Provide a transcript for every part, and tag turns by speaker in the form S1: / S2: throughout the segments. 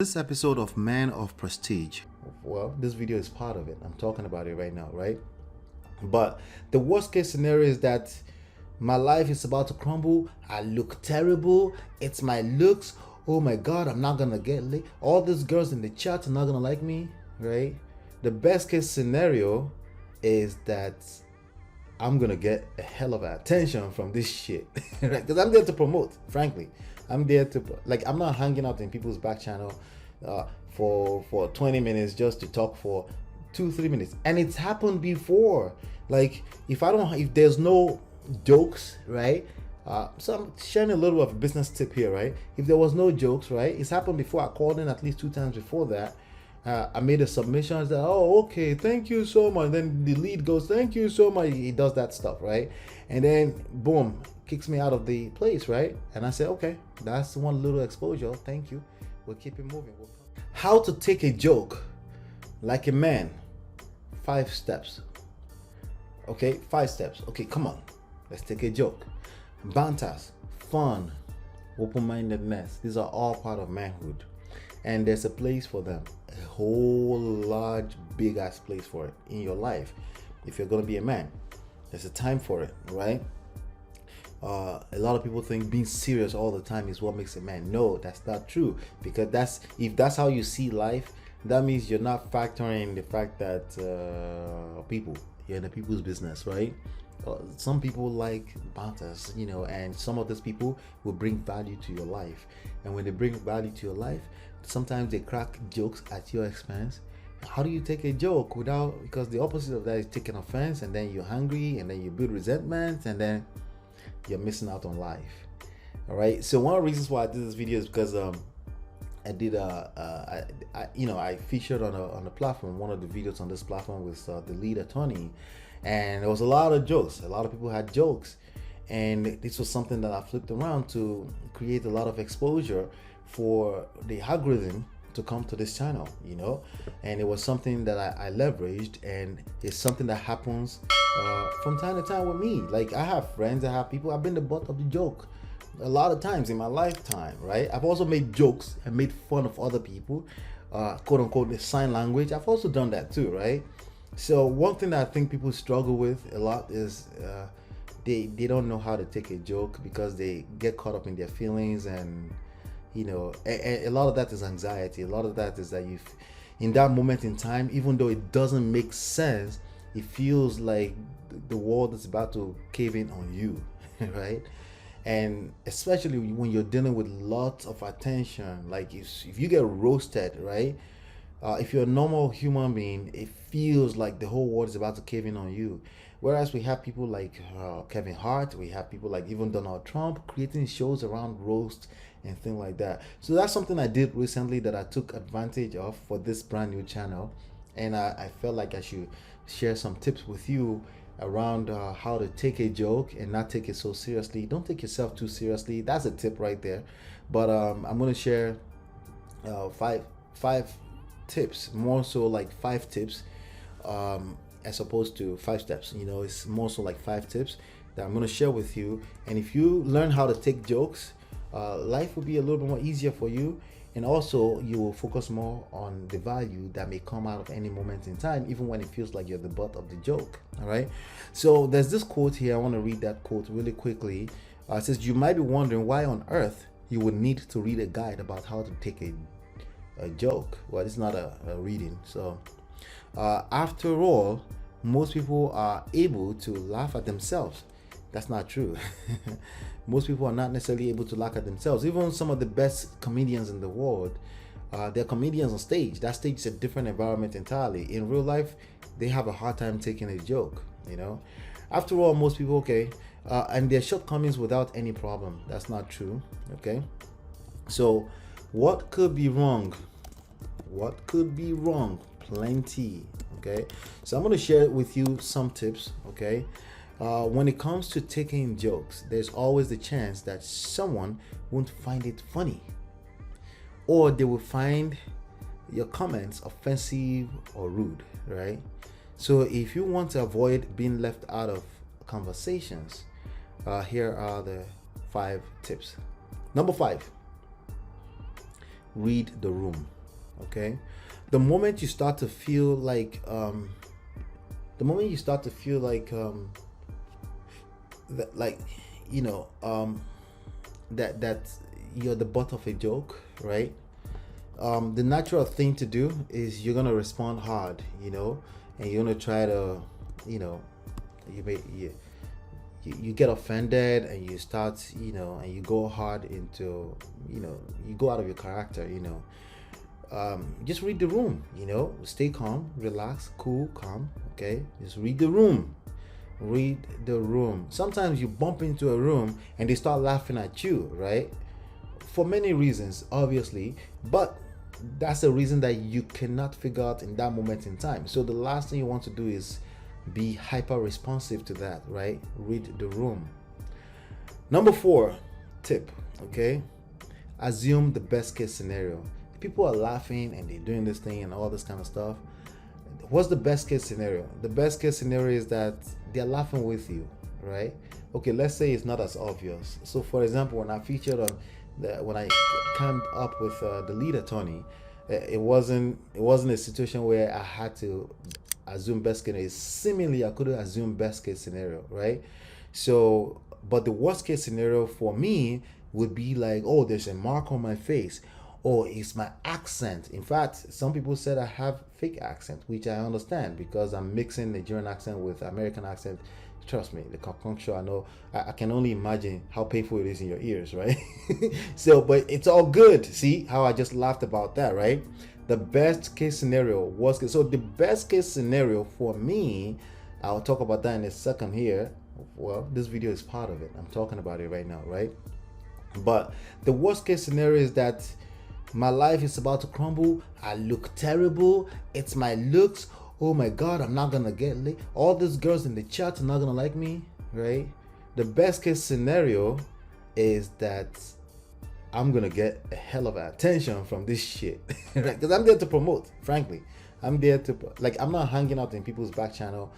S1: This episode of Man of Prestige, well, this video is part of it. I'm talking about it right now, right? But the worst case scenario is that my life is about to crumble. I look terrible. It's my looks. Oh my God, I'm not gonna get laid. All these girls in the chat are not gonna like me, right? The best case scenario is that I'm gonna get a hell of attention from this shit, right? Because I'm there to promote, frankly. I'm there to, like, I'm not hanging out in people's back channel for 20 minutes just to talk for 2-3 minutes. And it's happened before. Like, if there's no jokes, right? So I'm sharing a little of a business tip here, right? If there was no jokes, right? It's happened before. I called in at least 2 times before that. I made a submission. I said, oh, okay, thank you so much. Then the lead goes, thank you so much. He does that stuff, right? And then, boom, kicks me out of the place, right? And I said, okay, that's one little exposure. Thank you. We'll keep it moving. How to take a joke like a man. 5 steps. Okay, 5 steps. Okay, come on. Let's take a joke. Banters, fun, open-mindedness. These are all part of manhood. And there's a place for them. A whole large, big ass place for it in your life. If you're going to be a man, there's a time for it, right? A lot of people think being serious all the time is what makes a man. No, that's not true, because if that's how you see life, that means you're not factoring the fact that you're in the people's business, right? Some people like banters, and some of those people will bring value to your life. And when they bring value to your life, sometimes they crack jokes at your expense. How do you take a joke because the opposite of that is taking offense, and then you're hungry, and then you build resentment, and then you're missing out on life. All right. So one of the reasons why I did this video is because I did I featured on a platform, one of the videos on this platform with the lead attorney, and there was a lot of jokes. A lot of people had jokes, and this was something that I flipped around to create a lot of exposure for the algorithm to come to this channel, and it was something that I leveraged, and it's something that happens from time to time with me. Like, I have friends, I have people, I've been the butt of the joke a lot of times in my lifetime, right? I've also made jokes and made fun of other people, quote unquote, the sign language. I've also done that too, right? So one thing that I think people struggle with a lot is they don't know how to take a joke because they get caught up in their feelings, and a lot of that is anxiety. A lot of that is that in that moment in time, even though it doesn't make sense, it feels like the world is about to cave in on you, right? And especially when you're dealing with lots of attention, like if you get roasted, right? If you're a normal human being, it feels like the whole world is about to cave in on you. Whereas we have people like Kevin Hart, we have people like even Donald Trump creating shows around roast and things like that. So that's something I did recently that I took advantage of for this brand new channel, and I felt like I should share some tips with you around how to take a joke and not take it so seriously. Don't take yourself too seriously. That's a tip right there. But I'm going to share five tips, more so like 5 tips, as opposed to 5 steps. It's more so like 5 tips that I'm going to share with you. And if you learn how to take jokes, life will be a little bit more easier for you. And also, you will focus more on the value that may come out of any moment in time, even when it feels like you're the butt of the joke. All right. So there's this quote here. I want to read that quote really quickly. It says, "You might be wondering why on earth you would need to read a guide about how to take a joke." Well, it's not a reading. So after all, most people are able to laugh at themselves. That's not true. Most people are not necessarily able to laugh at themselves. Even some of the best comedians in the world, they're comedians on stage. That stage is a different environment entirely. In real life, they have a hard time taking a joke, After all, most people, okay, and their shortcomings without any problem. That's not true, okay? So what could be wrong? What could be wrong? Plenty, okay? So I'm going to share with you some tips, okay? When it comes to taking jokes, there's always the chance that someone won't find it funny, or they will find your comments offensive or rude, right? So if you want to avoid being left out of conversations, here are the 5 tips. Number 5, read the room. Okay, the moment you start to feel like that, like, you know, that you're the butt of a joke, right? The natural thing to do is you're gonna respond hard, and you're gonna try to, you know, you may you get offended, and you start, and you go hard into, you go out of your character, just read the room, stay calm, relax, cool, calm. Okay, just read the room. Read the room. Sometimes you bump into a room and they start laughing at you, right? For many reasons, obviously, but that's a reason that you cannot figure out in that moment in time. So the last thing you want to do is be hyper responsive to that, right? Read the room. Number 4 tip, okay? Assume the best case scenario. People are laughing and they're doing this thing and all this kind of stuff. What's the best case scenario? The best case scenario is that they're laughing with you, right? Okay, let's say it's not as obvious. So for example, when I featured on when I came up with the lead attorney, it wasn't a situation where I had to assume best case scenario. Seemingly I could assume best case scenario, right? So, but the worst case scenario for me would be like, oh, there's a mark on my face, or it's my accent. In fact, some people said I have fake accent, which I understand because I'm mixing Nigerian accent with American accent. Trust me, the conjuncture, I know, I can only imagine how painful it is in your ears, right? So, but it's all good. See how I just laughed about that, right? The best case scenario, worst case. So the best case scenario for me, I'll talk about that in a second here. Well, this video is part of it. I'm talking about it right now, right? But the worst case scenario is that my life is about to crumble. I look terrible. It's my looks. Oh my God, I'm not gonna get laid. All these girls in the chat are not gonna like me, right? The best case scenario is that I'm gonna get a hell of attention from this shit, right? Because I'm there to promote, frankly. I'm there to, like, I'm not hanging out in people's back channel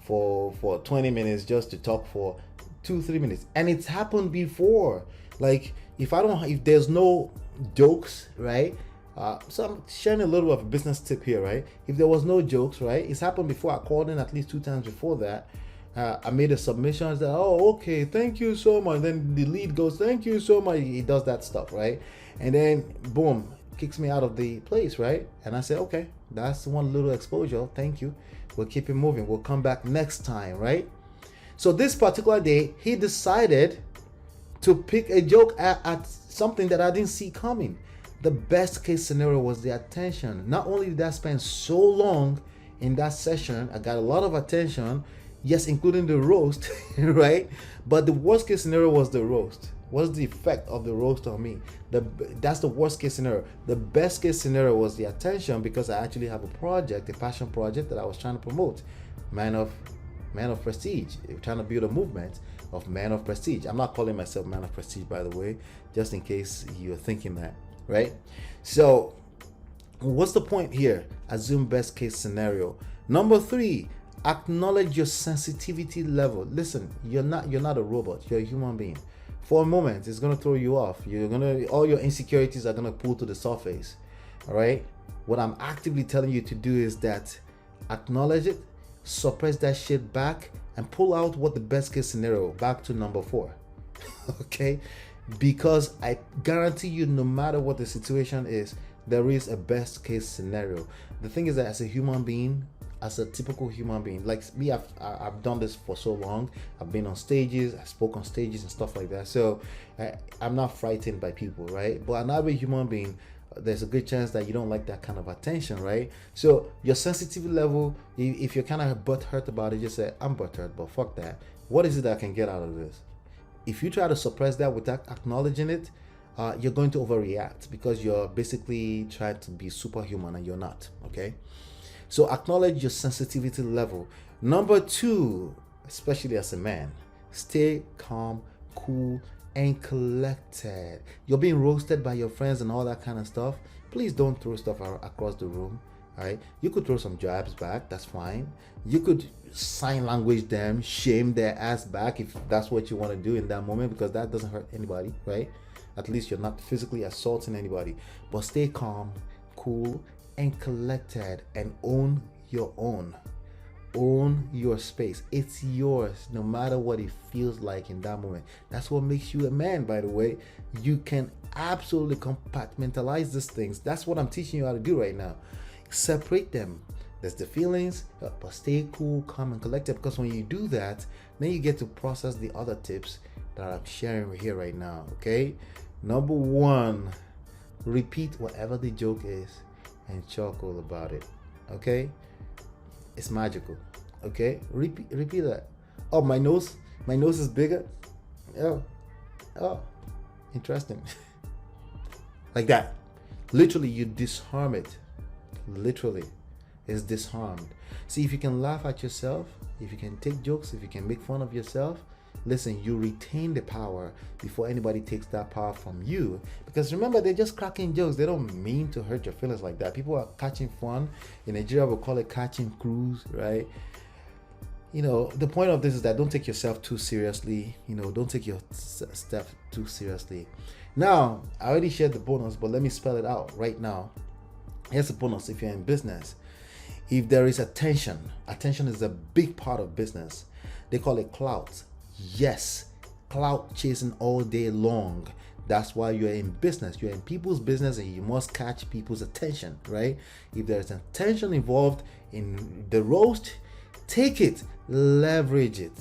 S1: for 20 minutes just to talk for 2-3 minutes. And it's happened before. Like, if there's no jokes, right? So I'm sharing a little of a business tip here, right? If there was no jokes, right? It's happened before. I called in at least 2 times before that. I made a submission that, oh, okay, thank you so much. Then the lead goes, thank you so much. He does that stuff, right? And then boom, kicks me out of the place, right? And I said, okay, that's one little exposure. Thank you. We'll keep it moving. We'll come back next time, right? So this particular day, he decided to pick a joke at something that I didn't see coming. The best case scenario was the attention. Not only did I spend so long in that session, I got a lot of attention, yes, including the roast, right? But the worst case scenario was the roast. What's the effect of the roast on me? That's the worst case scenario. The best case scenario was the attention, because I actually have a project, a passion project that I was trying to promote. Man of Prestige. We're trying to build a movement of Man of Prestige. I'm not calling myself Man of Prestige, by the way, just in case you're thinking that, right? So what's the point here? Assume best case scenario. Number 3, acknowledge your sensitivity level. Listen, you're not a robot, you're a human being. For a moment, it's gonna throw you off. All your insecurities are gonna pull to the surface. All right. What I'm actively telling you to do is that acknowledge it, suppress that shit back, and pull out what the best case scenario, back to number 4. Okay? Because I guarantee you, no matter what the situation is, there is a best case scenario. The thing is that as a human being, as a typical human being, like me, I've done this for so long. I've been on stages, I spoke on stages and stuff like that. So I'm not frightened by people, right? But an average human being, there's a good chance that you don't like that kind of attention, right? So your sensitivity level, if you're kind of butthurt about it, just say, I'm butthurt, but fuck that. What is it that I can get out of this? If you try to suppress that without acknowledging it, you're going to overreact, because you're basically trying to be superhuman and you're not, okay? So acknowledge your sensitivity level. Number 2, especially as a man, stay calm, cool, and collected. You're being roasted by your friends and all that kind of stuff. Please don't throw stuff across the room. All right, you could throw some jabs back, that's fine. You could sign language them, shame their ass back if that's what you want to do in that moment, because that doesn't hurt anybody, right? At least you're not physically assaulting anybody. But stay calm, cool, and collected, and own your own. Own your space. It's yours, no matter what it feels like in that moment. That's what makes you a man, by the way. You can absolutely compartmentalize these things. That's what I'm teaching you how to do right now. Separate them. There's the feelings, but stay cool, calm, and collected, because when you do that, then you get to process the other tips that I'm sharing here right now. Okay, number one, repeat whatever the joke is and chuckle about it. Okay, it's magical. Okay, repeat that. Oh, my nose is bigger. Oh, interesting. Like that. Literally, you disarm it. Literally, it's disarmed. See, if you can laugh at yourself, if you can take jokes, if you can make fun of yourself, listen, you retain the power before anybody takes that power from you. Because remember, they're just cracking jokes. They don't mean to hurt your feelings like that. People are catching fun. In Nigeria, we call it catching cruise, right? You know, the point of this is that don't take yourself too seriously. You know, don't take your stuff too seriously. Now, I already shared the bonus, but let me spell it out right now. Here's the bonus if you're in business. If there is attention is a big part of business. They call it clout. Yes, clout chasing all day long. That's why you're in business. You're in people's business and you must catch people's attention, right? If there's attention involved in the roast, take it, leverage it.